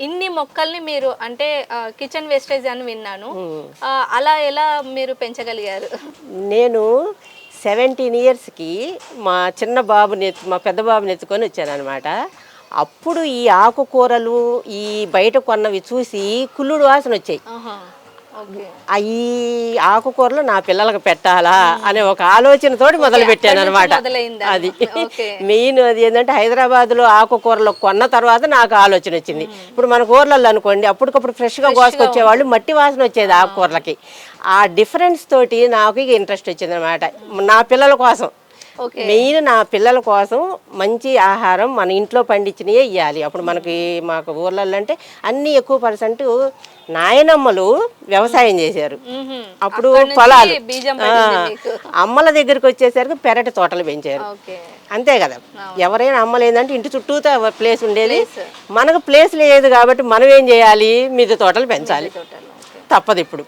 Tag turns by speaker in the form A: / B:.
A: ఇన్ని మొక్కల్ని మీరు అంటే కిచెన్ వేస్టేజ్ అని విన్నాను. అలా ఎలా మీరు పెంచగలిగారు?
B: నేను 17 ఇయర్స్కి మా చిన్న బాబుని మా పెద్ద బాబుని ఎత్తుకొని వచ్చానమాట. అప్పుడు ఈ ఆకుకూరలు ఈ బయట కొన్నవి చూసి కుళ్ళుడు వాసన వచ్చాయి. ఈ ఆకుకూరలు నా పిల్లలకు పెట్టాలా అనే ఒక ఆలోచనతోటి మొదలు పెట్టాను అనమాట. అది మెయిన్ అది ఏంటంటే హైదరాబాద్లో ఆకుకూరలు కొన్న తర్వాత నాకు ఆలోచన వచ్చింది. ఇప్పుడు మన కూరలలో అనుకోండి అప్పటికప్పుడు ఫ్రెష్గా కోసుకొచ్చేవాళ్ళు, మట్టి వాసన వచ్చేది ఆకుకూరలకి. ఆ డిఫరెన్స్ తోటి నాకు ఇంట్రెస్ట్ వచ్చింది అనమాట. నా పిల్లల కోసం మెయిన్ నా పిల్లల కోసం మంచి ఆహారం మన ఇంట్లో పండించినయే ఇవ్వాలి. అప్పుడు మాకు ఊర్లలో అంటే అన్ని ఎక్కువ పర్సెంట్ నాయనమ్మలు వ్యవసాయం చేశారు. అప్పుడు పొలాలు అమ్మల దగ్గరికి వచ్చేసరికి పెరటి తోటలు పెంచారు. అంతే కదా, ఎవరైనా అమ్మలు ఏంటంటే ఇంటి చుట్టూతో ప్లేస్ ఉండేది. మనకు ప్లేస్ లేదు కాబట్టి మనం ఏం చేయాలి, మిద్దె తోటలు పెంచాలి, తప్పదు ఇప్పుడు.